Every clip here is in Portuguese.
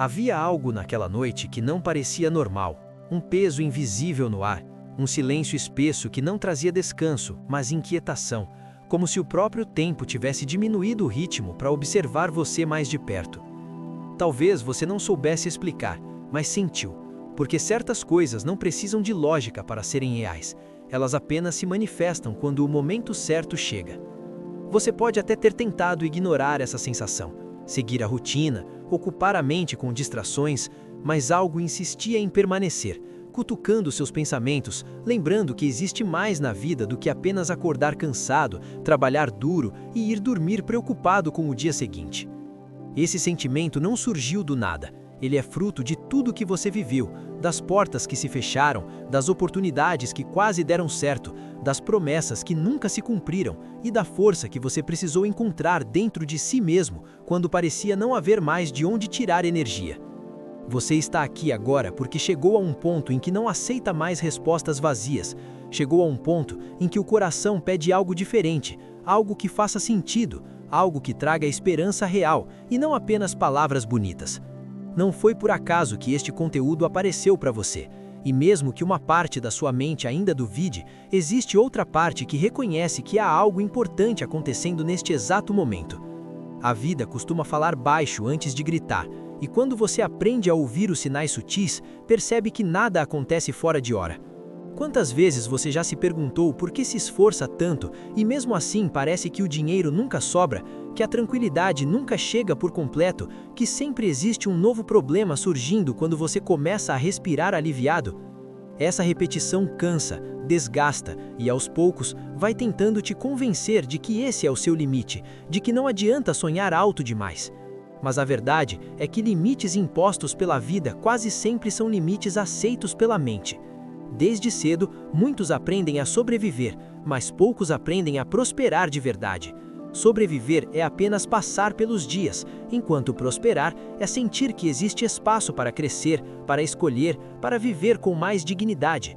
Havia algo naquela noite que não parecia normal, um peso invisível no ar, um silêncio espesso que não trazia descanso, mas inquietação, como se o próprio tempo tivesse diminuído o ritmo para observar você mais de perto. Talvez você não soubesse explicar, mas sentiu, porque certas coisas não precisam de lógica para serem reais, elas apenas se manifestam quando o momento certo chega. Você pode até ter tentado ignorar essa sensação, seguir a rotina, ocupar a mente com distrações, mas algo insistia em permanecer, cutucando seus pensamentos, lembrando que existe mais na vida do que apenas acordar cansado, trabalhar duro e ir dormir preocupado com o dia seguinte. Esse sentimento não surgiu do nada, ele é fruto de tudo que você viveu, das portas que se fecharam, das oportunidades que quase deram certo, das promessas que nunca se cumpriram e da força que você precisou encontrar dentro de si mesmo quando parecia não haver mais de onde tirar energia. Você está aqui agora porque chegou a um ponto em que não aceita mais respostas vazias, chegou a um ponto em que o coração pede algo diferente, algo que faça sentido, algo que traga esperança real e não apenas palavras bonitas. Não foi por acaso que este conteúdo apareceu para você, e mesmo que uma parte da sua mente ainda duvide, existe outra parte que reconhece que há algo importante acontecendo neste exato momento. A vida costuma falar baixo antes de gritar, e quando você aprende a ouvir os sinais sutis, percebe que nada acontece fora de hora. Quantas vezes você já se perguntou por que se esforça tanto e mesmo assim parece que o dinheiro nunca sobra, que a tranquilidade nunca chega por completo, que sempre existe um novo problema surgindo quando você começa a respirar aliviado? Essa repetição cansa, desgasta e aos poucos vai tentando te convencer de que esse é o seu limite, de que não adianta sonhar alto demais. Mas a verdade é que limites impostos pela vida quase sempre são limites aceitos pela mente. Desde cedo, muitos aprendem a sobreviver, mas poucos aprendem a prosperar de verdade. Sobreviver é apenas passar pelos dias, enquanto prosperar é sentir que existe espaço para crescer, para escolher, para viver com mais dignidade.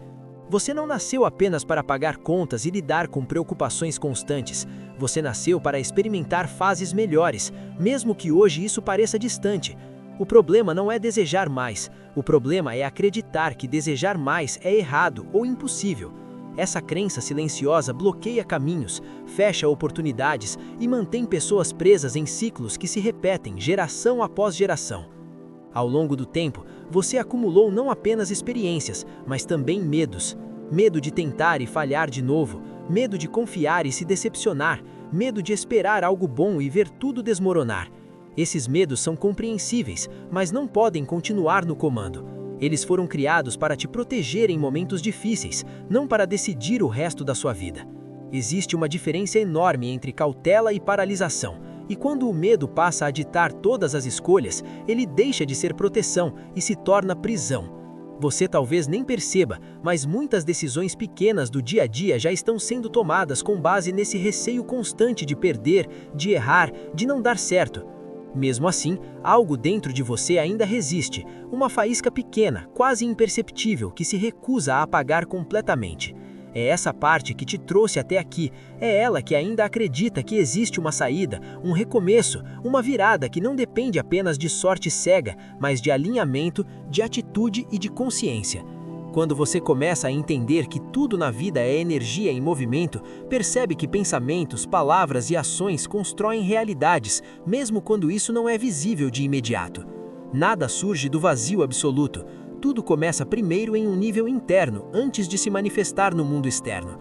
Você não nasceu apenas para pagar contas e lidar com preocupações constantes. Você nasceu para experimentar fases melhores, mesmo que hoje isso pareça distante. O problema não é desejar mais, o problema é acreditar que desejar mais é errado ou impossível. Essa crença silenciosa bloqueia caminhos, fecha oportunidades e mantém pessoas presas em ciclos que se repetem geração após geração. Ao longo do tempo, você acumulou não apenas experiências, mas também medos. Medo de tentar e falhar de novo, medo de confiar e se decepcionar, medo de esperar algo bom e ver tudo desmoronar. Esses medos são compreensíveis, mas não podem continuar no comando. Eles foram criados para te proteger em momentos difíceis, não para decidir o resto da sua vida. Existe uma diferença enorme entre cautela e paralisação, e quando o medo passa a ditar todas as escolhas, ele deixa de ser proteção e se torna prisão. Você talvez nem perceba, mas muitas decisões pequenas do dia a dia já estão sendo tomadas com base nesse receio constante de perder, de errar, de não dar certo. Mesmo assim, algo dentro de você ainda resiste, uma faísca pequena, quase imperceptível, que se recusa a apagar completamente. É essa parte que te trouxe até aqui, é ela que ainda acredita que existe uma saída, um recomeço, uma virada que não depende apenas de sorte cega, mas de alinhamento, de atitude e de consciência. Quando você começa a entender que tudo na vida é energia em movimento, percebe que pensamentos, palavras e ações constroem realidades, mesmo quando isso não é visível de imediato. Nada surge do vazio absoluto. Tudo começa primeiro em um nível interno, antes de se manifestar no mundo externo.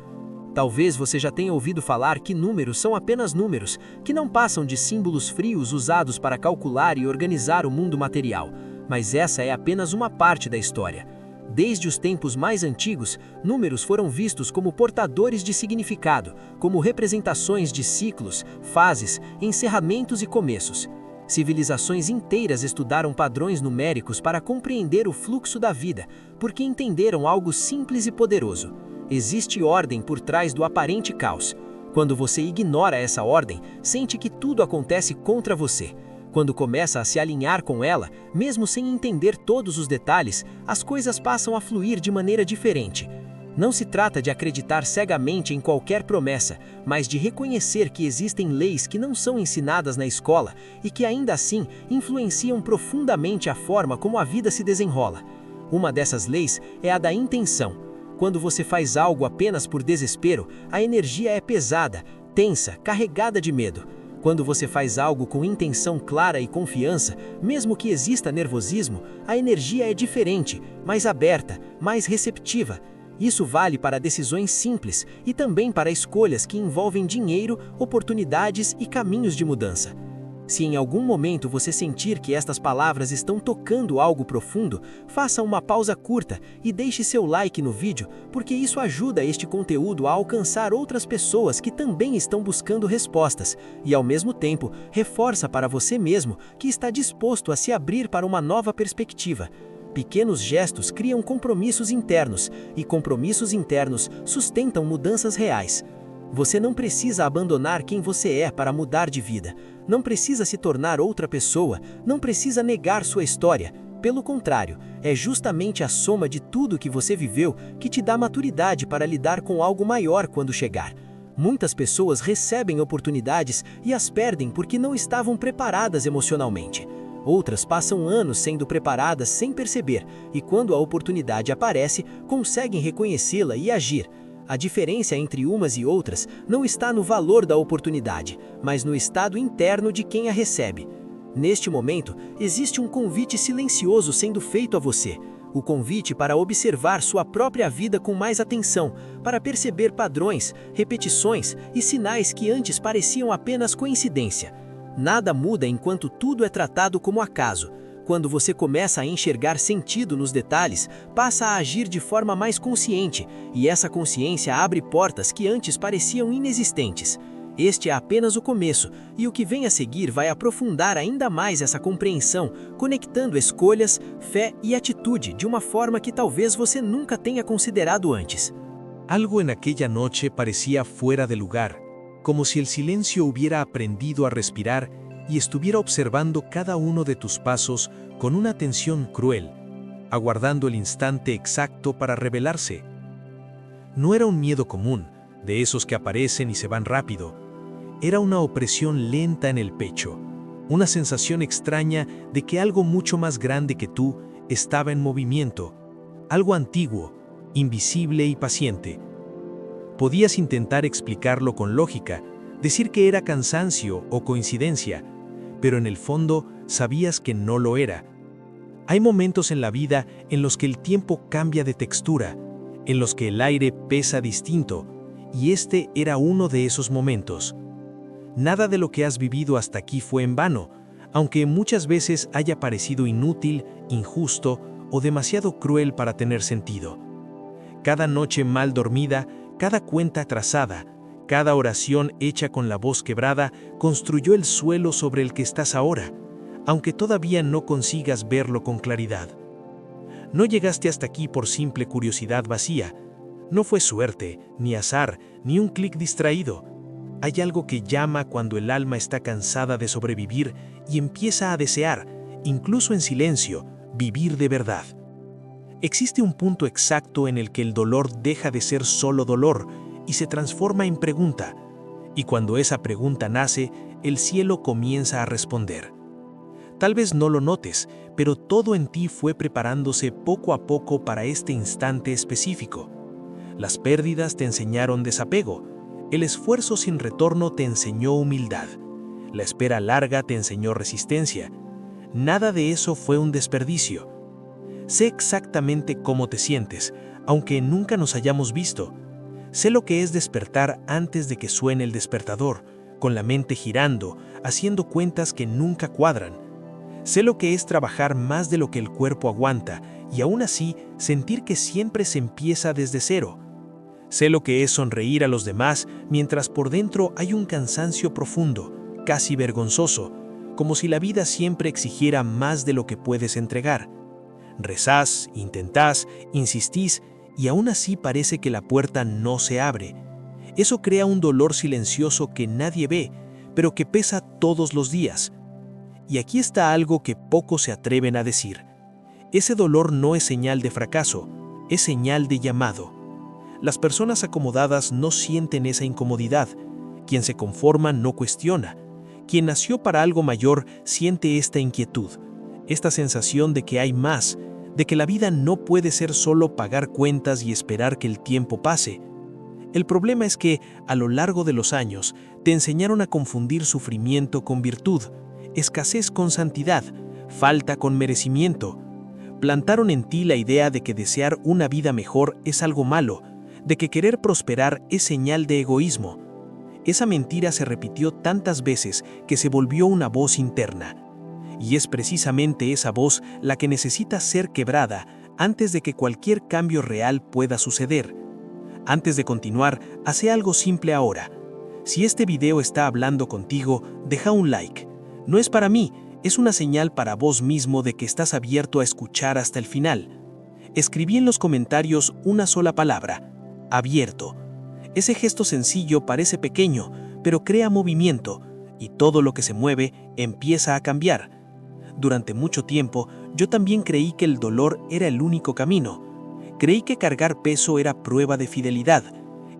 Talvez você já tenha ouvido falar que números são apenas números, que não passam de símbolos frios usados para calcular e organizar o mundo material. Mas essa é apenas uma parte da história. Desde os tempos mais antigos, números foram vistos como portadores de significado, como representações de ciclos, fases, encerramentos e começos. Civilizações inteiras estudaram padrões numéricos para compreender o fluxo da vida, porque entenderam algo simples e poderoso. Existe ordem por trás do aparente caos. Quando você ignora essa ordem, sente que tudo acontece contra você. Quando começa a se alinhar com ela, mesmo sem entender todos os detalhes, as coisas passam a fluir de maneira diferente. Não se trata de acreditar cegamente em qualquer promessa, mas de reconhecer que existem leis que não são ensinadas na escola e que ainda assim influenciam profundamente a forma como a vida se desenrola. Uma dessas leis é a da intenção. Quando você faz algo apenas por desespero, a energia é pesada, tensa, carregada de medo. Quando você faz algo com intenção clara e confiança, mesmo que exista nervosismo, a energia é diferente, mais aberta, mais receptiva. Isso vale para decisões simples e também para escolhas que envolvem dinheiro, oportunidades e caminhos de mudança. Se em algum momento você sentir que estas palavras estão tocando algo profundo, faça uma pausa curta e deixe seu like no vídeo, porque isso ajuda este conteúdo a alcançar outras pessoas que também estão buscando respostas e, ao mesmo tempo, reforça para você mesmo que está disposto a se abrir para uma nova perspectiva. Pequenos gestos criam compromissos internos, e compromissos internos sustentam mudanças reais. Você não precisa abandonar quem você é para mudar de vida. Não precisa se tornar outra pessoa, não precisa negar sua história. Pelo contrário, é justamente a soma de tudo que você viveu que te dá maturidade para lidar com algo maior quando chegar. Muitas pessoas recebem oportunidades e as perdem porque não estavam preparadas emocionalmente. Outras passam anos sendo preparadas sem perceber, e quando a oportunidade aparece, conseguem reconhecê-la e agir. A diferença entre umas e outras não está no valor da oportunidade, mas no estado interno de quem a recebe. Neste momento, existe um convite silencioso sendo feito a você. O convite para observar sua própria vida com mais atenção, para perceber padrões, repetições e sinais que antes pareciam apenas coincidência. Nada muda enquanto tudo é tratado como acaso. Quando você começa a enxergar sentido nos detalhes, passa a agir de forma mais consciente, e essa consciência abre portas que antes pareciam inexistentes. Este é apenas o começo, e o que vem a seguir vai aprofundar ainda mais essa compreensão, conectando escolhas, fé e atitude de uma forma que talvez você nunca tenha considerado antes. Algo en aquella noche parecía fuera de lugar, como si el silencio hubiera aprendido a respirar y estuviera observando cada uno de tus pasos con una atención cruel, aguardando el instante exacto para revelarse. No era un miedo común, de esos que aparecen y se van rápido. Era una opresión lenta en el pecho, una sensación extraña de que algo mucho más grande que tú estaba en movimiento, algo antiguo, invisible y paciente. Podías intentar explicarlo con lógica, decir que era cansancio o coincidencia, pero en el fondo sabías que no lo era. Hay momentos en la vida en los que el tiempo cambia de textura, en los que el aire pesa distinto, y este era uno de esos momentos. Nada de lo que has vivido hasta aquí fue en vano, aunque muchas veces haya parecido inútil, injusto o demasiado cruel para tener sentido. Cada noche mal dormida, cada cuenta atrasada, cada oración hecha con la voz quebrada construyó el suelo sobre el que estás ahora, aunque todavía no consigas verlo con claridad. No llegaste hasta aquí por simple curiosidad vacía. No fue suerte, ni azar, ni un clic distraído. Hay algo que llama cuando el alma está cansada de sobrevivir y empieza a desear, incluso en silencio, vivir de verdad. Existe un punto exacto en el que el dolor deja de ser solo dolor y se transforma en pregunta, y cuando esa pregunta nace, el cielo comienza a responder. Tal vez no lo notes, pero todo en ti fue preparándose poco a poco para este instante específico. Las pérdidas te enseñaron desapego, el esfuerzo sin retorno te enseñó humildad, la espera larga te enseñó resistencia. Nada de eso fue un desperdicio. Sé exactamente cómo te sientes, aunque nunca nos hayamos visto. Sé lo que es despertar antes de que suene el despertador, con la mente girando, haciendo cuentas que nunca cuadran. Sé lo que es trabajar más de lo que el cuerpo aguanta y aún así sentir que siempre se empieza desde cero. Sé lo que es sonreír a los demás mientras por dentro hay un cansancio profundo, casi vergonzoso, como si la vida siempre exigiera más de lo que puedes entregar. Rezás, intentás, insistís y aún así parece que la puerta no se abre. Eso crea un dolor silencioso que nadie ve, pero que pesa todos los días. Y aquí está algo que pocos se atreven a decir. Ese dolor no es señal de fracaso, es señal de llamado. Las personas acomodadas no sienten esa incomodidad. Quien se conforma no cuestiona. Quien nació para algo mayor siente esta inquietud, esta sensación de que hay más, de que la vida no puede ser solo pagar cuentas y esperar que el tiempo pase. El problema es que, a lo largo de los años, te enseñaron a confundir sufrimiento con virtud, escasez con santidad, falta con merecimiento. Plantaron en ti la idea de que desear una vida mejor es algo malo, de que querer prosperar es señal de egoísmo. Esa mentira se repitió tantas veces que se volvió una voz interna. Y es precisamente esa voz la que necesita ser quebrada antes de que cualquier cambio real pueda suceder. Antes de continuar, hace algo simple ahora. Si este video está hablando contigo, deja un like. No es para mí, es una señal para vos mismo de que estás abierto a escuchar hasta el final. Escribí en los comentarios una sola palabra: abierto. Ese gesto sencillo parece pequeño, pero crea movimiento, y todo lo que se mueve empieza a cambiar. Durante mucho tiempo, yo también creí que el dolor era el único camino. Creí que cargar peso era prueba de fidelidad.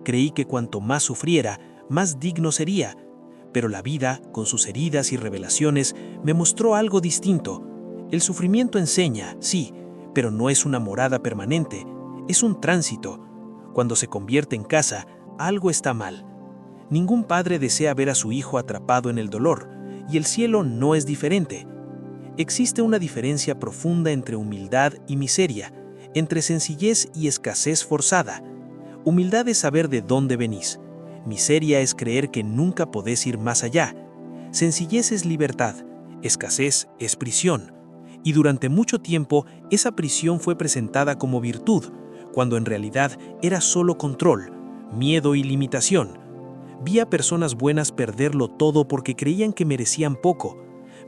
Creí que cuanto más sufriera, más digno sería. Pero la vida, con sus heridas y revelaciones, me mostró algo distinto. El sufrimiento enseña, sí, pero no es una morada permanente. Es un tránsito. Cuando se convierte en casa, algo está mal. Ningún padre desea ver a su hijo atrapado en el dolor, y el cielo no es diferente. Existe una diferencia profunda entre humildad y miseria, entre sencillez y escasez forzada. Humildad es saber de dónde venís. Miseria es creer que nunca podés ir más allá. Sencillez es libertad. Escasez es prisión. Y durante mucho tiempo, esa prisión fue presentada como virtud, cuando en realidad era solo control, miedo y limitación. Vi a personas buenas perderlo todo porque creían que merecían poco.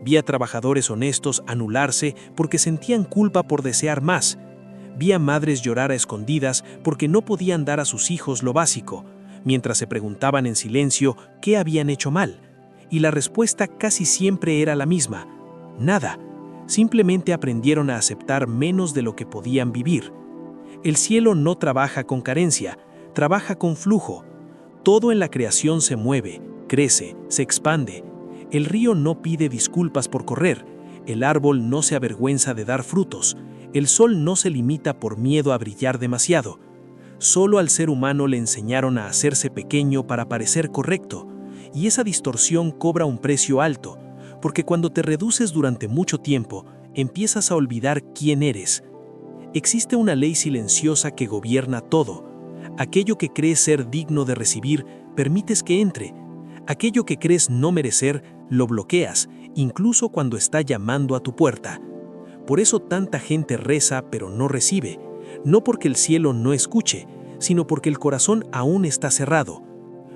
Vi a trabajadores honestos anularse porque sentían culpa por desear más. Vi a madres llorar a escondidas porque no podían dar a sus hijos lo básico, mientras se preguntaban en silencio qué habían hecho mal. Y la respuesta casi siempre era la misma: nada. Simplemente aprendieron a aceptar menos de lo que podían vivir. El cielo no trabaja con carencia, trabaja con flujo. Todo en la creación se mueve, crece, se expande. El río no pide disculpas por correr, el árbol no se avergüenza de dar frutos, el sol no se limita por miedo a brillar demasiado. Solo al ser humano le enseñaron a hacerse pequeño para parecer correcto, y esa distorsión cobra un precio alto, porque cuando te reduces durante mucho tiempo, empiezas a olvidar quién eres. Existe una ley silenciosa que gobierna todo. Aquello que crees ser digno de recibir, permites que entre. Aquello que crees no merecer, lo bloqueas, incluso cuando está llamando a tu puerta. Por eso tanta gente reza pero no recibe, no porque el cielo no escuche, sino porque el corazón aún está cerrado.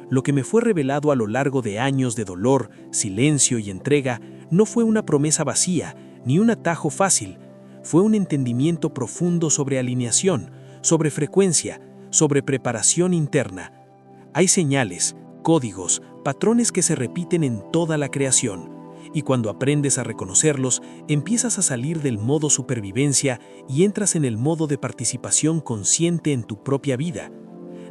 Lo que me fue revelado a lo largo de años de dolor, silencio y entrega no fue una promesa vacía, ni un atajo fácil. Fue un entendimiento profundo sobre alineación, sobre frecuencia, sobre preparación interna. Hay señales, códigos, patrones que se repiten en toda la creación, y cuando aprendes a reconocerlos, empiezas a salir del modo supervivencia y entras en el modo de participación consciente en tu propia vida.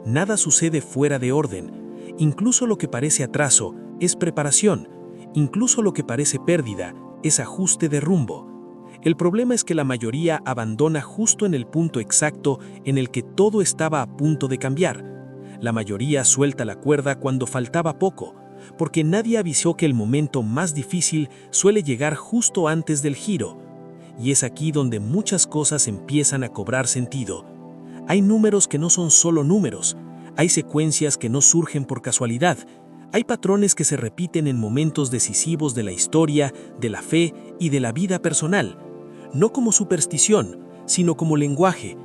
Nada sucede fuera de orden. Incluso lo que parece atraso es preparación. Incluso lo que parece pérdida es ajuste de rumbo. El problema es que la mayoría abandona justo en el punto exacto en el que todo estaba a punto de cambiar. La mayoría suelta la cuerda cuando faltaba poco, porque nadie avisó que el momento más difícil suele llegar justo antes del giro. Y es aquí donde muchas cosas empiezan a cobrar sentido. Hay números que no son solo números, hay secuencias que no surgen por casualidad, hay patrones que se repiten en momentos decisivos de la historia, de la fe y de la vida personal. No como superstición, sino como lenguaje.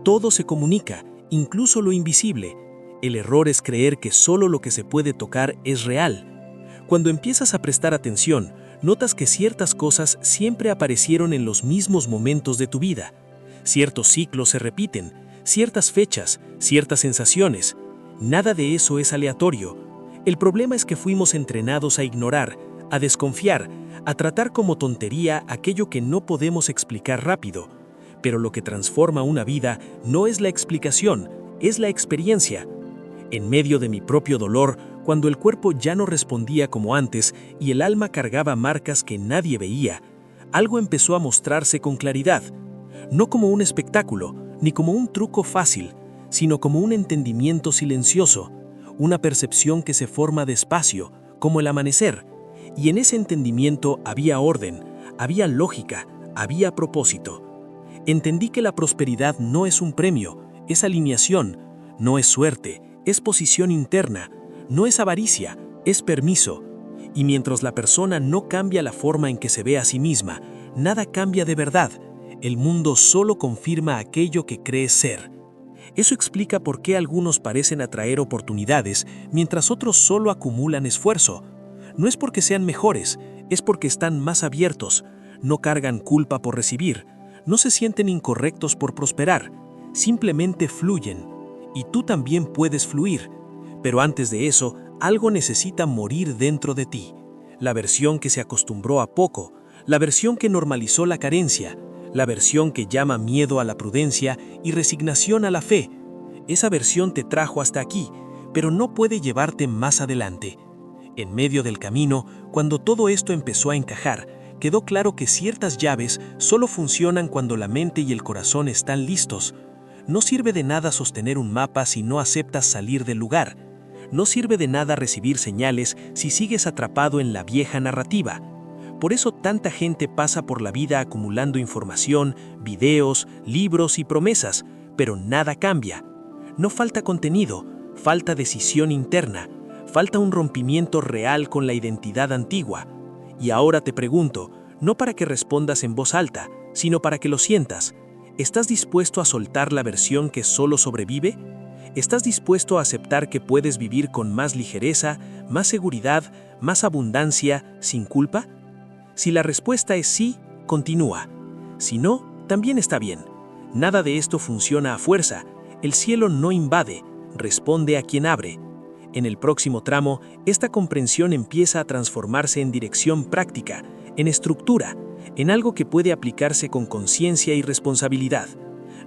Todo se comunica, incluso lo invisible. El error es creer que solo lo que se puede tocar es real. Cuando empiezas a prestar atención, notas que ciertas cosas siempre aparecieron en los mismos momentos de tu vida. Ciertos ciclos se repiten, ciertas fechas, ciertas sensaciones. Nada de eso es aleatorio. El problema es que fuimos entrenados a ignorar, a desconfiar, a tratar como tontería aquello que no podemos explicar rápido. Pero lo que transforma una vida no es la explicación, es la experiencia. En medio de mi propio dolor, cuando el cuerpo ya no respondía como antes y el alma cargaba marcas que nadie veía, algo empezó a mostrarse con claridad, no como un espectáculo, ni como un truco fácil, sino como un entendimiento silencioso, una percepción que se forma despacio, como el amanecer, y en ese entendimiento había orden, había lógica, había propósito. Entendí que la prosperidad no es un premio, es alineación, no es suerte, es posición interna, no es avaricia, es permiso. Y mientras la persona no cambia la forma en que se ve a sí misma, nada cambia de verdad. El mundo solo confirma aquello que cree ser. Eso explica por qué algunos parecen atraer oportunidades, mientras otros solo acumulan esfuerzo. No es porque sean mejores, es porque están más abiertos, no cargan culpa por recibir, no se sienten incorrectos por prosperar, simplemente fluyen. Y tú también puedes fluir. Pero antes de eso, algo necesita morir dentro de ti. La versión que se acostumbró a poco, la versión que normalizó la carencia, la versión que llama miedo a la prudencia y resignación a la fe. Esa versión te trajo hasta aquí, pero no puede llevarte más adelante. En medio del camino, cuando todo esto empezó a encajar, quedó claro que ciertas llaves solo funcionan cuando la mente y el corazón están listos. No sirve de nada sostener un mapa si no aceptas salir del lugar. No sirve de nada recibir señales si sigues atrapado en la vieja narrativa. Por eso tanta gente pasa por la vida acumulando información, videos, libros y promesas, pero nada cambia. No falta contenido, falta decisión interna, falta un rompimiento real con la identidad antigua. Y ahora te pregunto, no para que respondas en voz alta, sino para que lo sientas. ¿Estás dispuesto a soltar la versión que solo sobrevive? ¿Estás dispuesto a aceptar que puedes vivir con más ligereza, más seguridad, más abundancia, sin culpa? Si la respuesta es sí, continúa. Si no, también está bien. Nada de esto funciona a fuerza. El cielo no invade, responde a quien abre. En el próximo tramo, esta comprensión empieza a transformarse en dirección práctica, en estructura, en algo que puede aplicarse con conciencia y responsabilidad.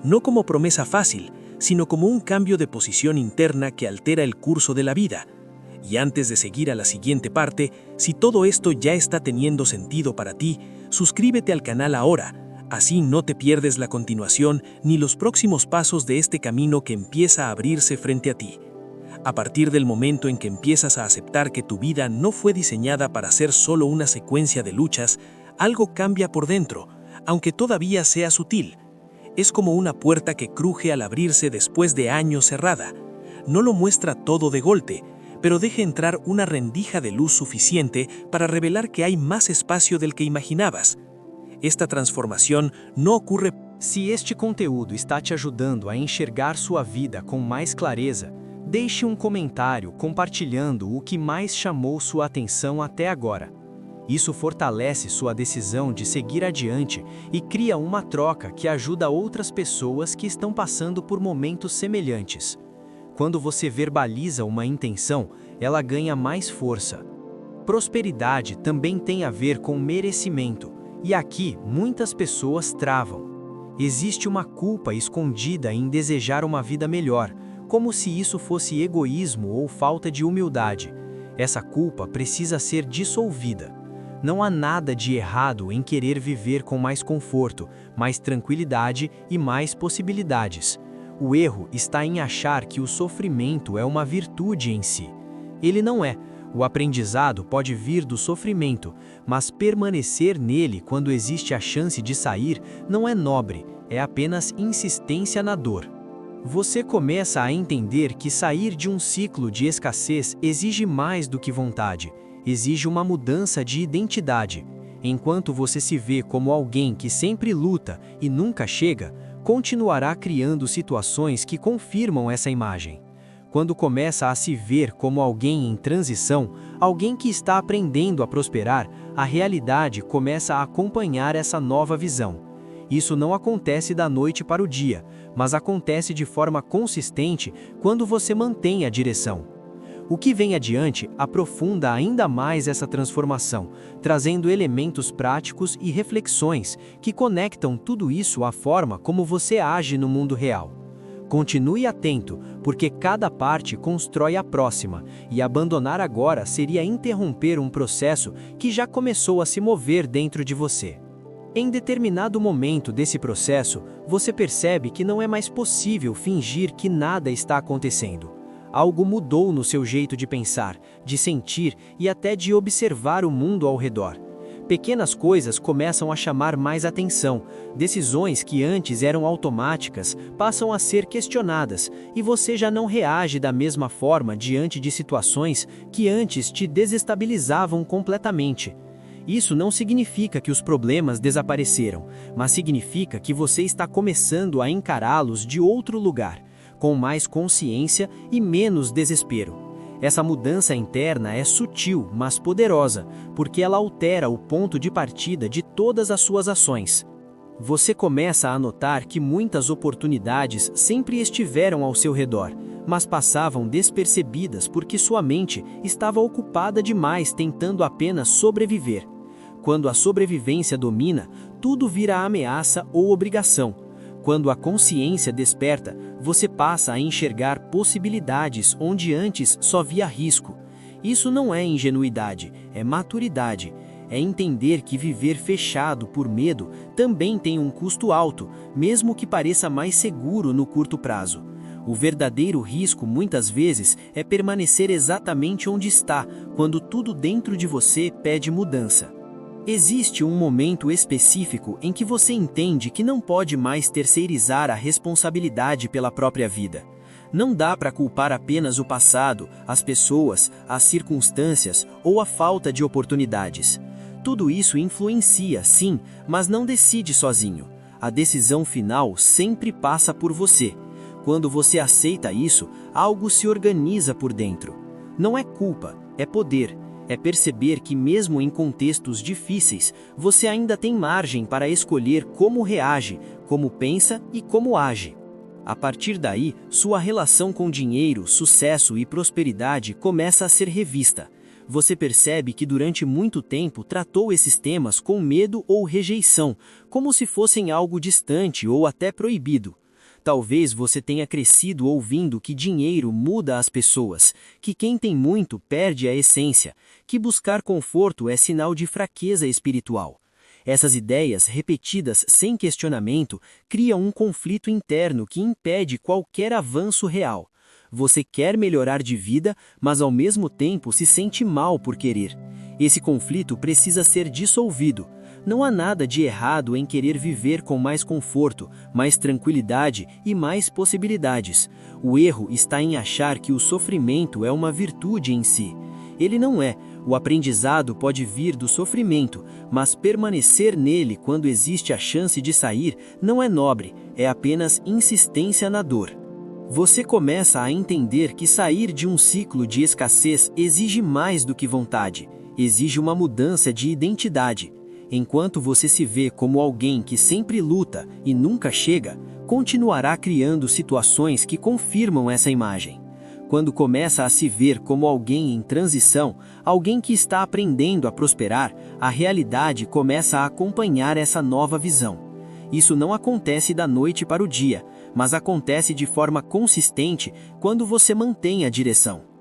No como promesa fácil, sino como un cambio de posición interna que altera el curso de la vida. Y antes de seguir a la siguiente parte, si todo esto ya está teniendo sentido para ti, suscríbete al canal ahora, así no te pierdes la continuación ni los próximos pasos de este camino que empieza a abrirse frente a ti. A partir del momento en que empiezas a aceptar que tu vida no fue diseñada para ser solo una secuencia de luchas, algo cambia por dentro, aunque todavía sea sutil. Es como una puerta que cruje al abrirse después de años cerrada. No lo muestra todo de golpe, pero deja entrar una rendija de luz suficiente para revelar que hay más espacio del que imaginabas. Esta transformação não ocorre. Se este conteúdo está te ajudando a enxergar sua vida com mais clareza, deixe um comentário compartilhando o que mais chamou sua atenção até agora. Isso fortalece sua decisão de seguir adiante e cria uma troca que ajuda outras pessoas que estão passando por momentos semelhantes. Quando você verbaliza uma intenção, ela ganha mais força. Prosperidade também tem a ver com merecimento, e aqui muitas pessoas travam. Existe uma culpa escondida em desejar uma vida melhor, como se isso fosse egoísmo ou falta de humildade. Essa culpa precisa ser dissolvida. Não há nada de errado em querer viver com mais conforto, mais tranquilidade e mais possibilidades. O erro está em achar que o sofrimento é uma virtude em si. Ele não é. O aprendizado pode vir do sofrimento, mas permanecer nele quando existe a chance de sair não é nobre, é apenas insistência na dor. Você começa a entender que sair de um ciclo de escassez exige mais do que vontade, exige uma mudança de identidade. Enquanto você se vê como alguém que sempre luta e nunca chega, continuará criando situações que confirmam essa imagem. Quando começa a se ver como alguém em transição, alguém que está aprendendo a prosperar, a realidade começa a acompanhar essa nova visão. Isso não acontece da noite para o dia, mas acontece de forma consistente quando você mantém a direção. O que vem adiante aprofunda ainda mais essa transformação, trazendo elementos práticos e reflexões que conectam tudo isso à forma como você age no mundo real. Continue atento, porque cada parte constrói a próxima, e abandonar agora seria interromper um processo que já começou a se mover dentro de você. Em determinado momento desse processo, você percebe que não é mais possível fingir que nada está acontecendo. Algo mudou no seu jeito de pensar, de sentir e até de observar o mundo ao redor. Pequenas coisas começam a chamar mais atenção, decisões que antes eram automáticas passam a ser questionadas e você já não reage da mesma forma diante de situações que antes te desestabilizavam completamente. Isso não significa que os problemas desapareceram, mas significa que você está começando a encará-los de outro lugar, com mais consciência e menos desespero. Essa mudança interna é sutil, mas poderosa, porque ela altera o ponto de partida de todas as suas ações. Você começa a notar que muitas oportunidades sempre estiveram ao seu redor, mas passavam despercebidas porque sua mente estava ocupada demais tentando apenas sobreviver. Quando a sobrevivência domina, tudo vira ameaça ou obrigação. Quando a consciência desperta, você passa a enxergar possibilidades onde antes só via risco. Isso não é ingenuidade, é maturidade. É entender que viver fechado por medo também tem um custo alto, mesmo que pareça mais seguro no curto prazo. O verdadeiro risco, muitas vezes, é permanecer exatamente onde está, quando tudo dentro de você pede mudança. Existe um momento específico em que você entende que não pode mais terceirizar a responsabilidade pela própria vida. Não dá para culpar apenas o passado, as pessoas, as circunstâncias ou a falta de oportunidades. Tudo isso influencia, sim, mas não decide sozinho. A decisão final sempre passa por você. Quando você aceita isso, algo se organiza por dentro. Não é culpa, é poder. É perceber que mesmo em contextos difíceis, você ainda tem margem para escolher como reage, como pensa e como age. A partir daí, sua relação com dinheiro, sucesso e prosperidade começa a ser revista. Você percebe que durante muito tempo tratou esses temas com medo ou rejeição, como se fossem algo distante ou até proibido. Talvez você tenha crescido ouvindo que dinheiro muda as pessoas, que quem tem muito perde a essência, que buscar conforto é sinal de fraqueza espiritual. Essas ideias, repetidas sem questionamento, criam um conflito interno que impede qualquer avanço real. Você quer melhorar de vida, mas ao mesmo tempo se sente mal por querer. Esse conflito precisa ser dissolvido. Não há nada de errado em querer viver com mais conforto, mais tranquilidade e mais possibilidades. O erro está em achar que o sofrimento é uma virtude em si. Ele não é. O aprendizado pode vir do sofrimento, mas permanecer nele quando existe a chance de sair não é nobre, é apenas insistência na dor. Você começa a entender que sair de um ciclo de escassez exige mais do que vontade, exige uma mudança de identidade. Enquanto você se vê como alguém que sempre luta e nunca chega, continuará criando situações que confirmam essa imagem. Quando começa a se ver como alguém em transição, alguém que está aprendendo a prosperar, a realidade começa a acompanhar essa nova visão. Isso não acontece da noite para o dia, mas acontece de forma consistente quando você mantém a direção.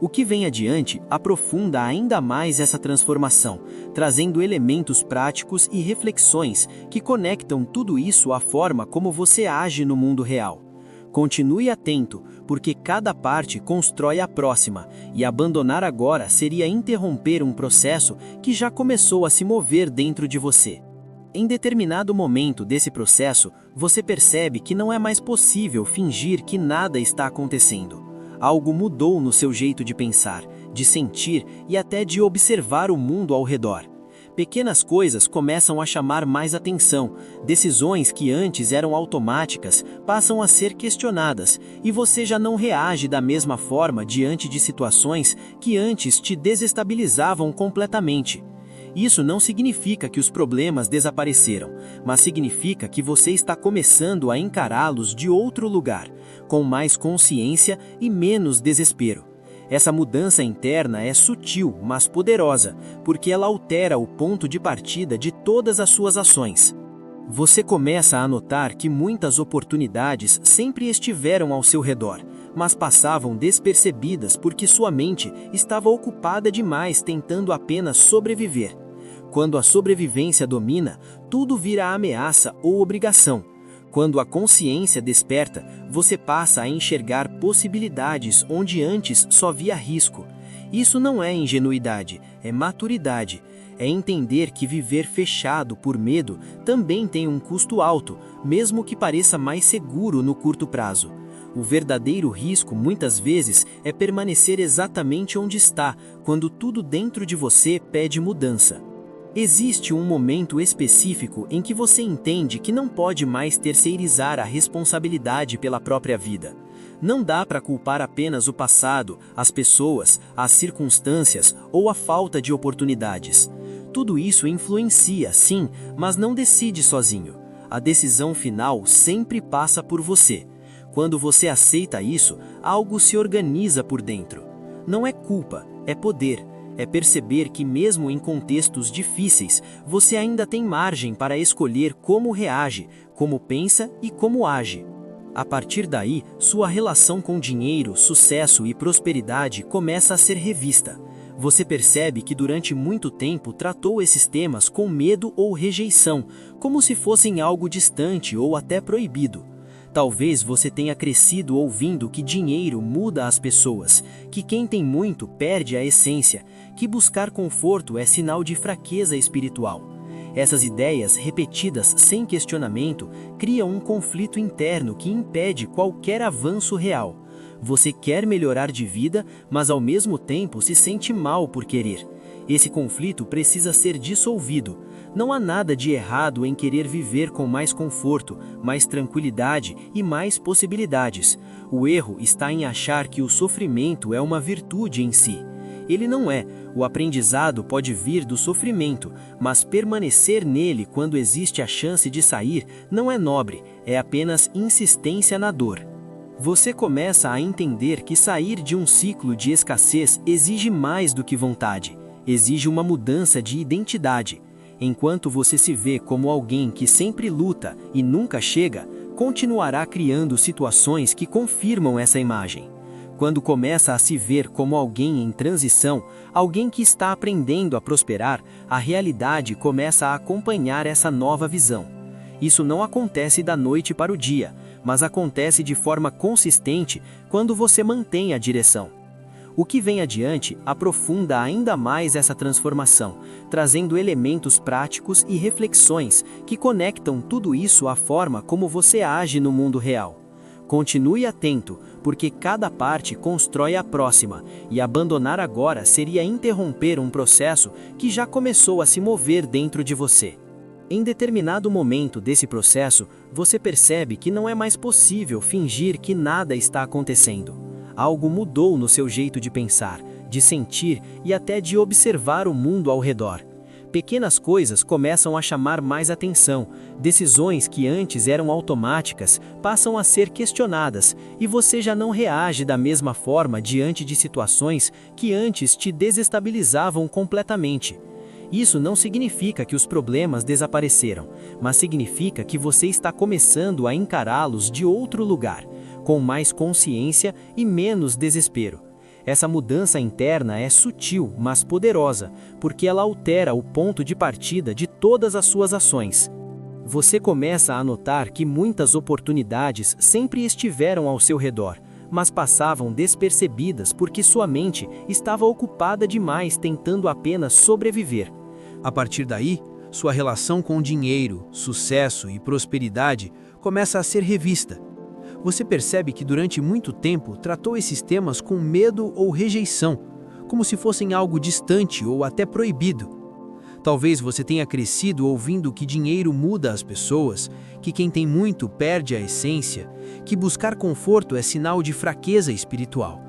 O que vem adiante aprofunda ainda mais essa transformação, trazendo elementos práticos e reflexões que conectam tudo isso à forma como você age no mundo real. Continue atento, porque cada parte constrói a próxima, e abandonar agora seria interromper um processo que já começou a se mover dentro de você. Em determinado momento desse processo, você percebe que não é mais possível fingir que nada está acontecendo. Algo mudou no seu jeito de pensar, de sentir e até de observar o mundo ao redor. Pequenas coisas começam a chamar mais atenção, decisões que antes eram automáticas passam a ser questionadas, e você já não reage da mesma forma diante de situações que antes te desestabilizavam completamente. Isso não significa que os problemas desapareceram, mas significa que você está começando a encará-los de outro lugar, com mais consciência e menos desespero. Essa mudança interna é sutil, mas poderosa, porque ela altera o ponto de partida de todas as suas ações. Você começa a notar que muitas oportunidades sempre estiveram ao seu redor, mas passavam despercebidas porque sua mente estava ocupada demais tentando apenas sobreviver. Quando a sobrevivência domina, tudo vira ameaça ou obrigação. Quando a consciência desperta, você passa a enxergar possibilidades onde antes só via risco. Isso não é ingenuidade, é maturidade. É entender que viver fechado por medo também tem um custo alto, mesmo que pareça mais seguro no curto prazo. O verdadeiro risco, muitas vezes, é permanecer exatamente onde está, quando tudo dentro de você pede mudança. Existe um momento específico em que você entende que não pode mais terceirizar a responsabilidade pela própria vida. Não dá para culpar apenas o passado, as pessoas, as circunstâncias ou a falta de oportunidades. Tudo isso influencia, sim, mas não decide sozinho. A decisão final sempre passa por você. Quando você aceita isso, algo se organiza por dentro. Não é culpa, é poder. É perceber que mesmo em contextos difíceis, você ainda tem margem para escolher como reage, como pensa e como age. A partir daí, sua relação com dinheiro, sucesso e prosperidade começa a ser revista. Você percebe que durante muito tempo tratou esses temas com medo ou rejeição, como se fossem algo distante ou até proibido. Talvez você tenha crescido ouvindo que dinheiro muda as pessoas, que quem tem muito perde a essência, que buscar conforto é sinal de fraqueza espiritual. Essas ideias, repetidas sem questionamento, criam um conflito interno que impede qualquer avanço real. Você quer melhorar de vida, mas ao mesmo tempo se sente mal por querer. Esse conflito precisa ser dissolvido. Não há nada de errado em querer viver com mais conforto, mais tranquilidade e mais possibilidades. O erro está em achar que o sofrimento é uma virtude em si. Ele não é. O aprendizado pode vir do sofrimento, mas permanecer nele quando existe a chance de sair não é nobre, é apenas insistência na dor. Você começa a entender que sair de um ciclo de escassez exige mais do que vontade, exige uma mudança de identidade. Enquanto você se vê como alguém que sempre luta e nunca chega, continuará criando situações que confirmam essa imagem. Quando começa a se ver como alguém em transição, alguém que está aprendendo a prosperar, a realidade começa a acompanhar essa nova visão. Isso não acontece da noite para o dia, mas acontece de forma consistente quando você mantém a direção. O que vem adiante aprofunda ainda mais essa transformação, trazendo elementos práticos e reflexões que conectam tudo isso à forma como você age no mundo real. Continue atento, porque cada parte constrói a próxima, e abandonar agora seria interromper um processo que já começou a se mover dentro de você. Em determinado momento desse processo, você percebe que não é mais possível fingir que nada está acontecendo. Algo mudou no seu jeito de pensar, de sentir e até de observar o mundo ao redor. Pequenas coisas começam a chamar mais atenção, decisões que antes eram automáticas passam a ser questionadas e você já não reage da mesma forma diante de situações que antes te desestabilizavam completamente. Isso não significa que os problemas desapareceram, mas significa que você está começando a encará-los de outro lugar, com mais consciência e menos desespero. Essa mudança interna é sutil, mas poderosa, porque ela altera o ponto de partida de todas as suas ações. Você começa a notar que muitas oportunidades sempre estiveram ao seu redor, mas passavam despercebidas porque sua mente estava ocupada demais tentando apenas sobreviver. A partir daí, sua relação com dinheiro, sucesso e prosperidade começa a ser revista. Você percebe que durante muito tempo tratou esses temas com medo ou rejeição, como se fossem algo distante ou até proibido. Talvez você tenha crescido ouvindo que dinheiro muda as pessoas, que quem tem muito perde a essência, que buscar conforto é sinal de fraqueza espiritual.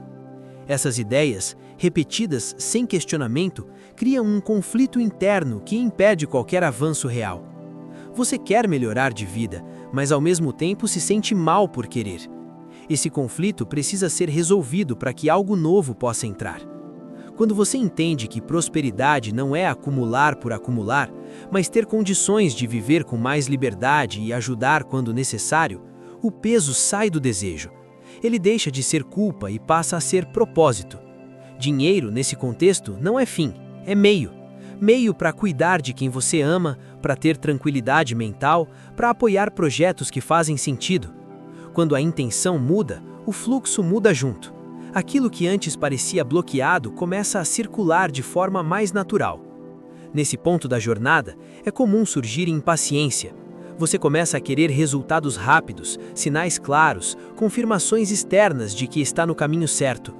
Essas ideias, repetidas sem questionamento, criam um conflito interno que impede qualquer avanço real. Você quer melhorar de vida, mas ao mesmo tempo se sente mal por querer. Esse conflito precisa ser resolvido para que algo novo possa entrar. Quando você entende que prosperidade não é acumular por acumular, mas ter condições de viver com mais liberdade e ajudar quando necessário, o peso sai do desejo. Ele deixa de ser culpa e passa a ser propósito. Dinheiro, nesse contexto, não é fim, é meio. Meio para cuidar de quem você ama, para ter tranquilidade mental, para apoiar projetos que fazem sentido. Quando a intenção muda, o fluxo muda junto. Aquilo que antes parecia bloqueado começa a circular de forma mais natural. Nesse ponto da jornada, é comum surgir impaciência. Você começa a querer resultados rápidos, sinais claros, confirmações externas de que está no caminho certo.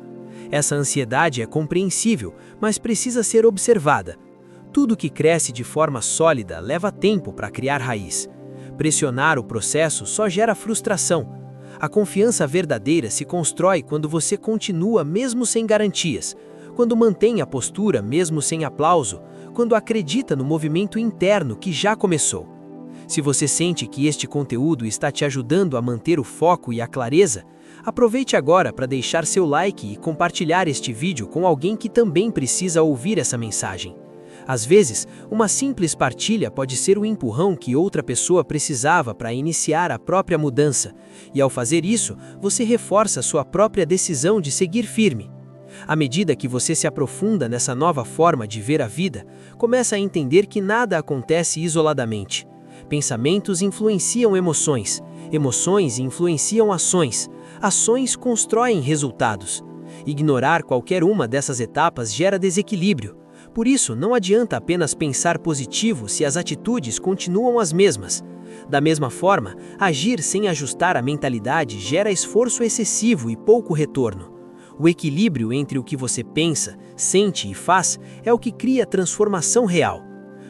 Essa ansiedade é compreensível, mas precisa ser observada. Tudo que cresce de forma sólida leva tempo para criar raiz. Pressionar o processo só gera frustração. A confiança verdadeira se constrói quando você continua mesmo sem garantias, quando mantém a postura mesmo sem aplauso, quando acredita no movimento interno que já começou. Se você sente que este conteúdo está te ajudando a manter o foco e a clareza, aproveite agora para deixar seu like e compartilhar este vídeo com alguém que também precisa ouvir essa mensagem. Às vezes, uma simples partilha pode ser o empurrão que outra pessoa precisava para iniciar a própria mudança, e ao fazer isso, você reforça sua própria decisão de seguir firme. À medida que você se aprofunda nessa nova forma de ver a vida, começa a entender que nada acontece isoladamente. Pensamentos influenciam emoções, emoções influenciam ações, ações constroem resultados. Ignorar qualquer uma dessas etapas gera desequilíbrio. Por isso, não adianta apenas pensar positivo se as atitudes continuam as mesmas. Da mesma forma, agir sem ajustar a mentalidade gera esforço excessivo e pouco retorno. O equilíbrio entre o que você pensa, sente e faz é o que cria transformação real.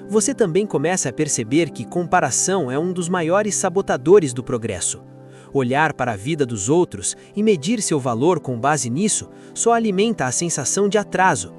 Você também começa a perceber que comparação é um dos maiores sabotadores do progresso. Olhar para a vida dos outros e medir seu valor com base nisso só alimenta a sensação de atraso.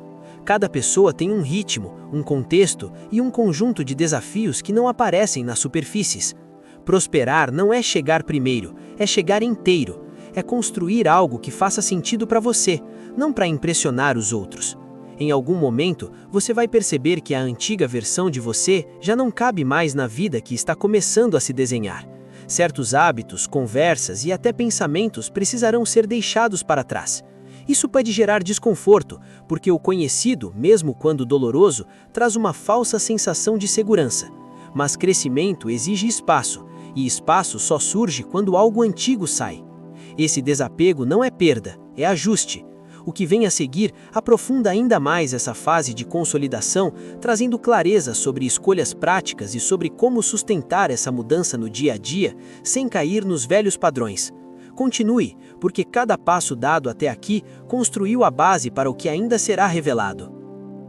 Cada pessoa tem um ritmo, um contexto e um conjunto de desafios que não aparecem nas superfícies. Prosperar não é chegar primeiro, é chegar inteiro. É construir algo que faça sentido para você, não para impressionar os outros. Em algum momento, você vai perceber que a antiga versão de você já não cabe mais na vida que está começando a se desenhar. Certos hábitos, conversas e até pensamentos precisarão ser deixados para trás. Isso pode gerar desconforto, porque o conhecido, mesmo quando doloroso, traz uma falsa sensação de segurança. Mas crescimento exige espaço, e espaço só surge quando algo antigo sai. Esse desapego não é perda, é ajuste. O que vem a seguir aprofunda ainda mais essa fase de consolidação, trazendo clareza sobre escolhas práticas e sobre como sustentar essa mudança no dia a dia, sem cair nos velhos padrões. Continue, porque cada passo dado até aqui construiu a base para o que ainda será revelado.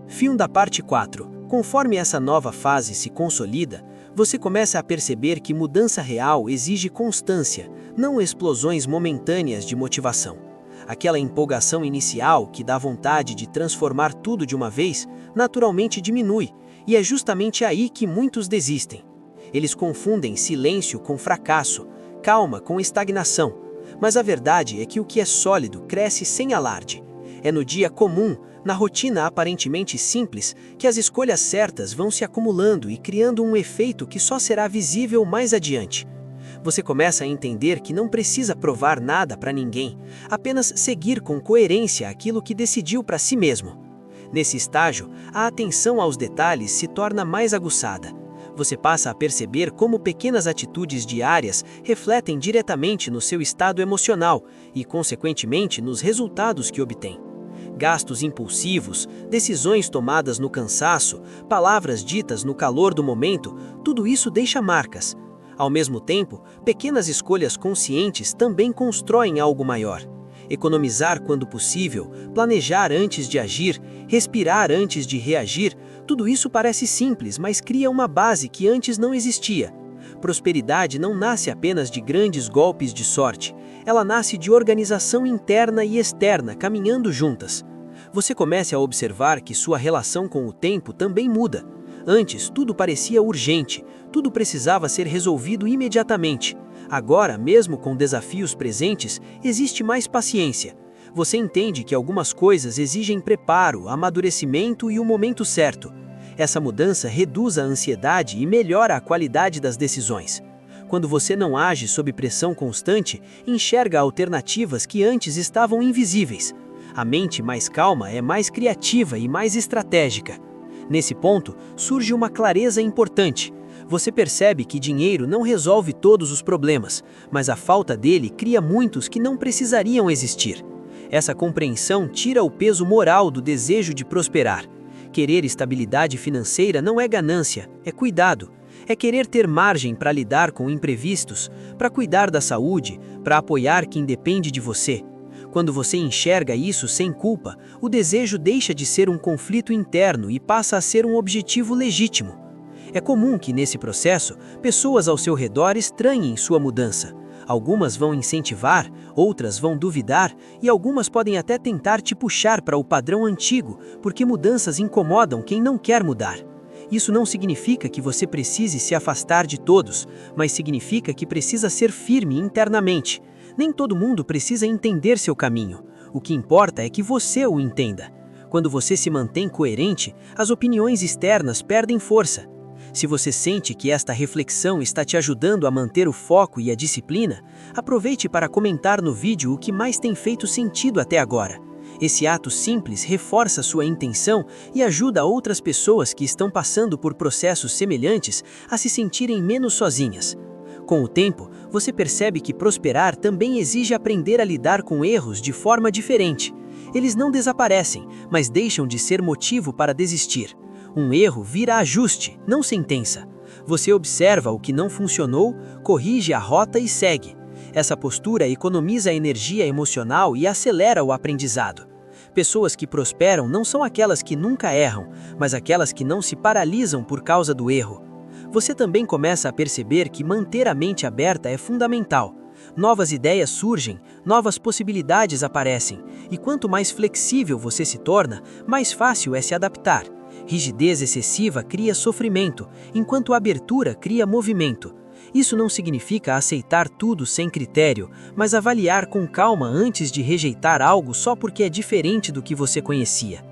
Fim da parte 4. Conforme essa nova fase se consolida, você começa a perceber que mudança real exige constância, não explosões momentâneas de motivação. Aquela empolgação inicial que dá vontade de transformar tudo de uma vez, naturalmente diminui, e é justamente aí que muitos desistem. Eles confundem silêncio com fracasso, calma com estagnação. Mas a verdade é que o que é sólido cresce sem alarde. É no dia comum, na rotina aparentemente simples, que as escolhas certas vão se acumulando e criando um efeito que só será visível mais adiante. Você começa a entender que não precisa provar nada para ninguém, apenas seguir com coerência aquilo que decidiu para si mesmo. Nesse estágio, a atenção aos detalhes se torna mais aguçada. Você passa a perceber como pequenas atitudes diárias refletem diretamente no seu estado emocional e, consequentemente, nos resultados que obtém. Gastos impulsivos, decisões tomadas no cansaço, palavras ditas no calor do momento, tudo isso deixa marcas. Ao mesmo tempo, pequenas escolhas conscientes também constroem algo maior. Economizar quando possível, planejar antes de agir, respirar antes de reagir, tudo isso parece simples, mas cria uma base que antes não existia. Prosperidade não nasce apenas de grandes golpes de sorte, ela nasce de organização interna e externa caminhando juntas. Você começa a observar que sua relação com o tempo também muda. Antes, tudo parecia urgente, tudo precisava ser resolvido imediatamente. Agora, mesmo com desafios presentes, existe mais paciência. Você entende que algumas coisas exigem preparo, amadurecimento e o momento certo. Essa mudança reduz a ansiedade e melhora a qualidade das decisões. Quando você não age sob pressão constante, enxerga alternativas que antes estavam invisíveis. A mente mais calma é mais criativa e mais estratégica. Nesse ponto, surge uma clareza importante. Você percebe que dinheiro não resolve todos os problemas, mas a falta dele cria muitos que não precisariam existir. Essa compreensão tira o peso moral do desejo de prosperar. Querer estabilidade financeira não é ganância, é cuidado. É querer ter margem para lidar com imprevistos, para cuidar da saúde, para apoiar quem depende de você. Quando você enxerga isso sem culpa, o desejo deixa de ser um conflito interno e passa a ser um objetivo legítimo. É comum que, nesse processo, pessoas ao seu redor estranhem sua mudança. Algumas vão incentivar, outras vão duvidar e algumas podem até tentar te puxar para o padrão antigo, porque mudanças incomodam quem não quer mudar. Isso não significa que você precise se afastar de todos, mas significa que precisa ser firme internamente. Nem todo mundo precisa entender seu caminho. O que importa é que você o entenda. Quando você se mantém coerente, as opiniões externas perdem força. Se você sente que esta reflexão está te ajudando a manter o foco e a disciplina, aproveite para comentar no vídeo o que mais tem feito sentido até agora. Esse ato simples reforça sua intenção e ajuda outras pessoas que estão passando por processos semelhantes a se sentirem menos sozinhas. Com o tempo, você percebe que prosperar também exige aprender a lidar com erros de forma diferente. Eles não desaparecem, mas deixam de ser motivo para desistir. Um erro vira ajuste, não sentença. Você observa o que não funcionou, corrige a rota e segue. Essa postura economiza a energia emocional e acelera o aprendizado. Pessoas que prosperam não são aquelas que nunca erram, mas aquelas que não se paralisam por causa do erro. Você também começa a perceber que manter a mente aberta é fundamental. Novas ideias surgem, novas possibilidades aparecem, e quanto mais flexível você se torna, mais fácil é se adaptar. Rigidez excessiva cria sofrimento, enquanto a abertura cria movimento. Isso não significa aceitar tudo sem critério, mas avaliar com calma antes de rejeitar algo só porque é diferente do que você conhecia.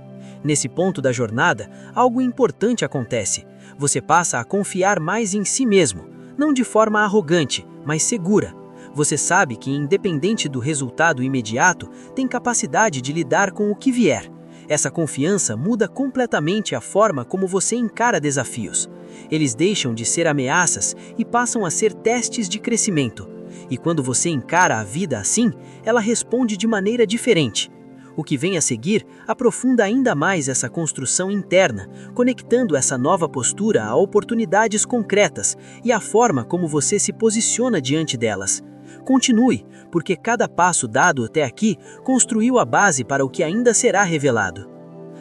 Nesse ponto da jornada, algo importante acontece. Você passa a confiar mais em si mesmo, não de forma arrogante, mas segura. Você sabe que, independente do resultado imediato, tem capacidade de lidar com o que vier. Essa confiança muda completamente a forma como você encara desafios. Eles deixam de ser ameaças e passam a ser testes de crescimento. E quando você encara a vida assim, ela responde de maneira diferente. O que vem a seguir aprofunda ainda mais essa construção interna, conectando essa nova postura a oportunidades concretas e à forma como você se posiciona diante delas. Continue, porque cada passo dado até aqui construiu a base para o que ainda será revelado.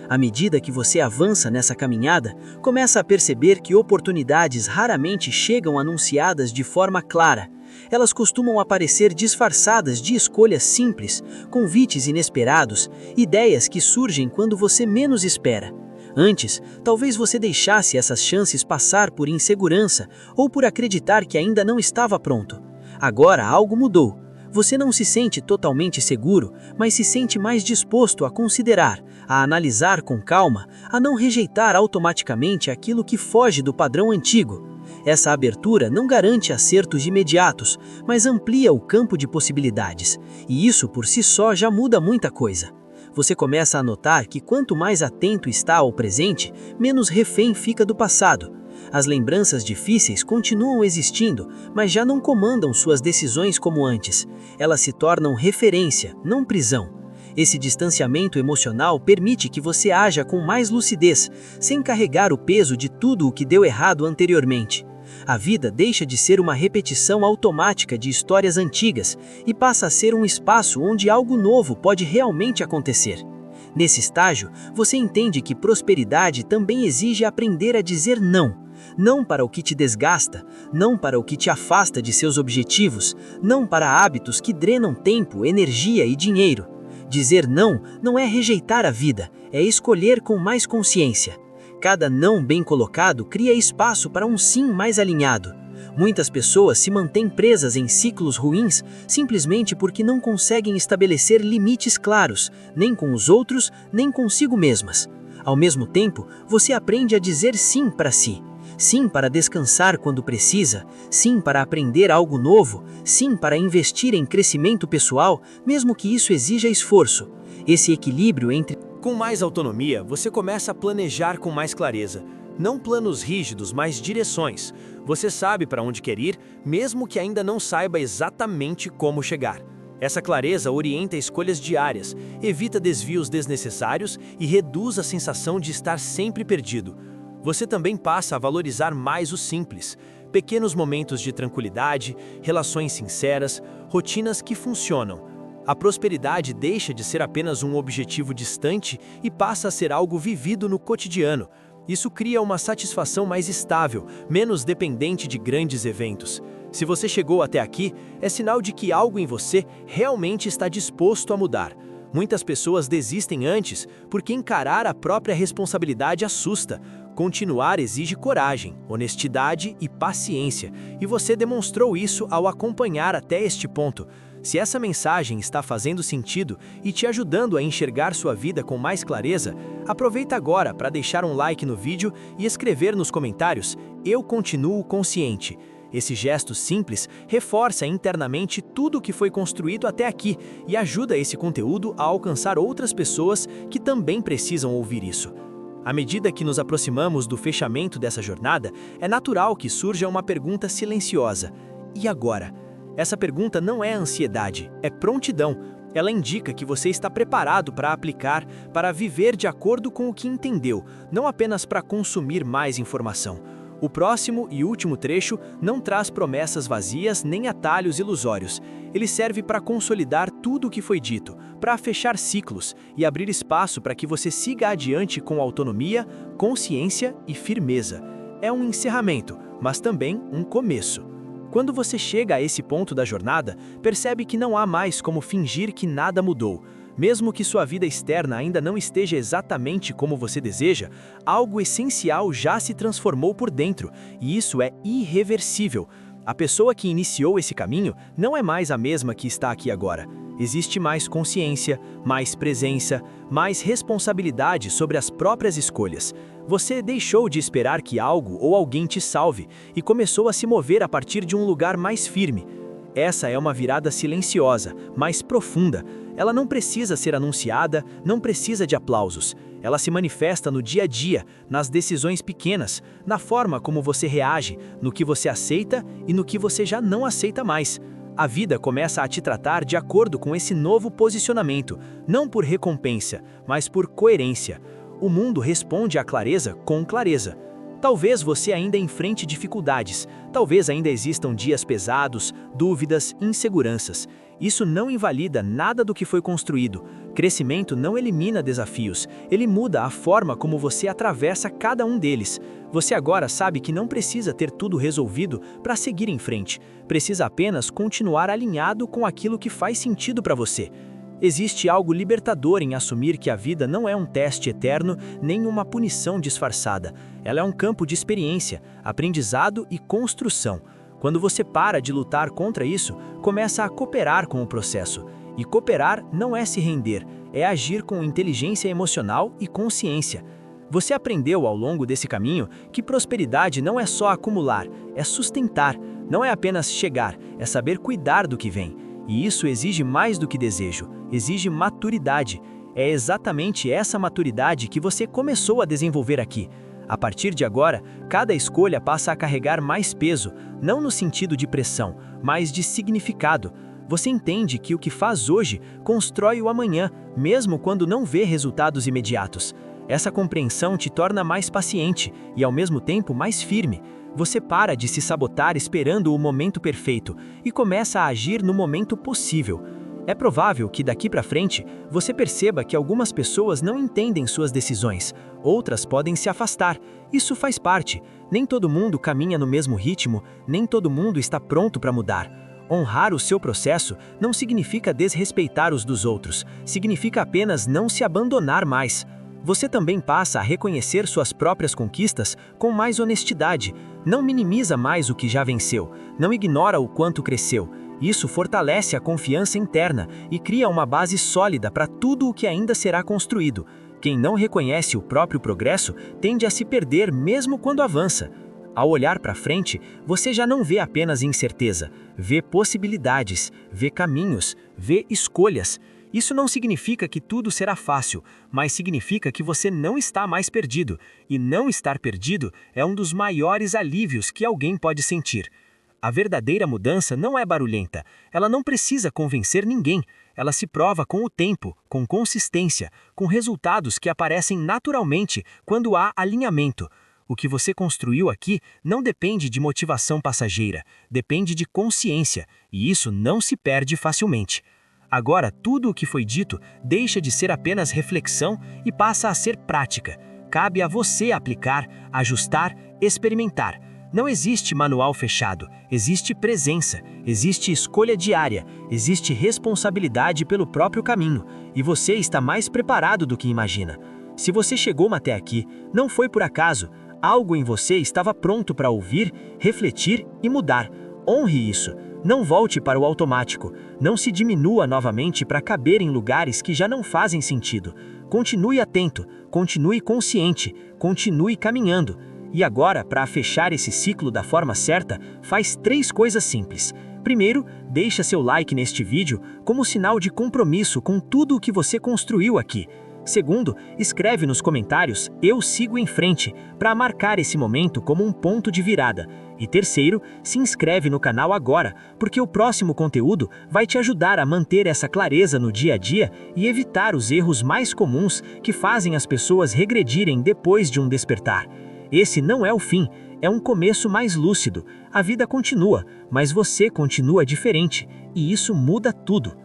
À medida que você avança nessa caminhada, começa a perceber que oportunidades raramente chegam anunciadas de forma clara. Elas costumam aparecer disfarçadas de escolhas simples, convites inesperados, ideias que surgem quando você menos espera. Antes, talvez você deixasse essas chances passar por insegurança ou por acreditar que ainda não estava pronto. Agora algo mudou. Você não se sente totalmente seguro, mas se sente mais disposto a considerar, a analisar com calma, a não rejeitar automaticamente aquilo que foge do padrão antigo. Essa abertura não garante acertos imediatos, mas amplia o campo de possibilidades, e isso por si só já muda muita coisa. Você começa a notar que quanto mais atento está ao presente, menos refém fica do passado. As lembranças difíceis continuam existindo, mas já não comandam suas decisões como antes. Elas se tornam referência, não prisão. Esse distanciamento emocional permite que você haja com mais lucidez, sem carregar o peso de tudo o que deu errado anteriormente. A vida deixa de ser uma repetição automática de histórias antigas e passa a ser um espaço onde algo novo pode realmente acontecer. Nesse estágio, você entende que prosperidade também exige aprender a dizer não. Não para o que te desgasta, não para o que te afasta de seus objetivos, não para hábitos que drenam tempo, energia e dinheiro. Dizer não não é rejeitar a vida, é escolher com mais consciência. Cada não bem colocado cria espaço para um sim mais alinhado. Muitas pessoas se mantêm presas em ciclos ruins simplesmente porque não conseguem estabelecer limites claros, nem com os outros, nem consigo mesmas. Ao mesmo tempo, você aprende a dizer sim para si. Sim para descansar quando precisa, sim para aprender algo novo, sim para investir em crescimento pessoal, mesmo que isso exija esforço. Esse equilíbrio entre... Com mais autonomia, você começa a planejar com mais clareza. Não planos rígidos, mas direções. Você sabe para onde quer ir, mesmo que ainda não saiba exatamente como chegar. Essa clareza orienta escolhas diárias, evita desvios desnecessários e reduz a sensação de estar sempre perdido. Você também passa a valorizar mais o simples, pequenos momentos de tranquilidade, relações sinceras, rotinas que funcionam. A prosperidade deixa de ser apenas um objetivo distante e passa a ser algo vivido no cotidiano. Isso cria uma satisfação mais estável, menos dependente de grandes eventos. Se você chegou até aqui, é sinal de que algo em você realmente está disposto a mudar. Muitas pessoas desistem antes porque encarar a própria responsabilidade assusta. Continuar exige coragem, honestidade e paciência, e você demonstrou isso ao acompanhar até este ponto. Se essa mensagem está fazendo sentido e te ajudando a enxergar sua vida com mais clareza, aproveita agora para deixar um like no vídeo e escrever nos comentários: "Eu continuo consciente". Esse gesto simples reforça internamente tudo o que foi construído até aqui e ajuda esse conteúdo a alcançar outras pessoas que também precisam ouvir isso. À medida que nos aproximamos do fechamento dessa jornada, é natural que surja uma pergunta silenciosa: e agora? Essa pergunta não é ansiedade, é prontidão. Ela indica que você está preparado para aplicar, para viver de acordo com o que entendeu, não apenas para consumir mais informação. O próximo e último trecho não traz promessas vazias nem atalhos ilusórios. Ele serve para consolidar tudo o que foi dito, para fechar ciclos e abrir espaço para que você siga adiante com autonomia, consciência e firmeza. É um encerramento, mas também um começo. Quando você chega a esse ponto da jornada, percebe que não há mais como fingir que nada mudou. Mesmo que sua vida externa ainda não esteja exatamente como você deseja, algo essencial já se transformou por dentro, e isso é irreversível. A pessoa que iniciou esse caminho não é mais a mesma que está aqui agora. Existe mais consciência, mais presença, mais responsabilidade sobre as próprias escolhas. Você deixou de esperar que algo ou alguém te salve e começou a se mover a partir de um lugar mais firme. Essa é uma virada silenciosa, mais profunda. Ela não precisa ser anunciada, não precisa de aplausos. Ela se manifesta no dia a dia, nas decisões pequenas, na forma como você reage, no que você aceita e no que você já não aceita mais. A vida começa a te tratar de acordo com esse novo posicionamento, não por recompensa, mas por coerência. O mundo responde à clareza com clareza. Talvez você ainda enfrente dificuldades, talvez ainda existam dias pesados, dúvidas, inseguranças. Isso não invalida nada do que foi construído. Crescimento não elimina desafios, ele muda a forma como você atravessa cada um deles. Você agora sabe que não precisa ter tudo resolvido para seguir em frente, precisa apenas continuar alinhado com aquilo que faz sentido para você. Existe algo libertador em assumir que a vida não é um teste eterno nem uma punição disfarçada. Ela é um campo de experiência, aprendizado e construção. Quando você para de lutar contra isso, começa a cooperar com o processo. E cooperar não é se render, é agir com inteligência emocional e consciência. Você aprendeu ao longo desse caminho que prosperidade não é só acumular, é sustentar, não é apenas chegar, é saber cuidar do que vem. E isso exige mais do que desejo, exige maturidade. É exatamente essa maturidade que você começou a desenvolver aqui. A partir de agora, cada escolha passa a carregar mais peso, não no sentido de pressão, mas de significado. Você entende que o que faz hoje constrói o amanhã, mesmo quando não vê resultados imediatos. Essa compreensão te torna mais paciente e, ao mesmo tempo, mais firme. Você para de se sabotar esperando o momento perfeito e começa a agir no momento possível. É provável que daqui para frente você perceba que algumas pessoas não entendem suas decisões, outras podem se afastar. Isso faz parte. Nem todo mundo caminha no mesmo ritmo, nem todo mundo está pronto para mudar. Honrar o seu processo não significa desrespeitar os dos outros, significa apenas não se abandonar mais. Você também passa a reconhecer suas próprias conquistas com mais honestidade. Não minimiza mais o que já venceu, não ignora o quanto cresceu. Isso fortalece a confiança interna e cria uma base sólida para tudo o que ainda será construído. Quem não reconhece o próprio progresso tende a se perder mesmo quando avança. Ao olhar para frente, você já não vê apenas incerteza, vê possibilidades, vê caminhos, vê escolhas. Isso não significa que tudo será fácil, mas significa que você não está mais perdido, e não estar perdido é um dos maiores alívios que alguém pode sentir. A verdadeira mudança não é barulhenta, ela não precisa convencer ninguém, ela se prova com o tempo, com consistência, com resultados que aparecem naturalmente quando há alinhamento. O que você construiu aqui não depende de motivação passageira, depende de consciência, e isso não se perde facilmente. Agora, tudo o que foi dito deixa de ser apenas reflexão e passa a ser prática. Cabe a você aplicar, ajustar, experimentar. Não existe manual fechado, existe presença, existe escolha diária, existe responsabilidade pelo próprio caminho, e você está mais preparado do que imagina. Se você chegou até aqui, não foi por acaso. Algo em você estava pronto para ouvir, refletir e mudar. Honre isso. Não volte para o automático. Não se diminua novamente para caber em lugares que já não fazem sentido. Continue atento, continue consciente, continue caminhando. E agora, para fechar esse ciclo da forma certa, faz 3 coisas simples. Primeiro, deixa seu like neste vídeo como sinal de compromisso com tudo o que você construiu aqui. Segundo, escreve nos comentários "Eu sigo em frente" para marcar esse momento como um ponto de virada. E terceiro, se inscreve no canal agora, porque o próximo conteúdo vai te ajudar a manter essa clareza no dia a dia e evitar os erros mais comuns que fazem as pessoas regredirem depois de um despertar. Esse não é o fim, é um começo mais lúcido. A vida continua, mas você continua diferente, e isso muda tudo.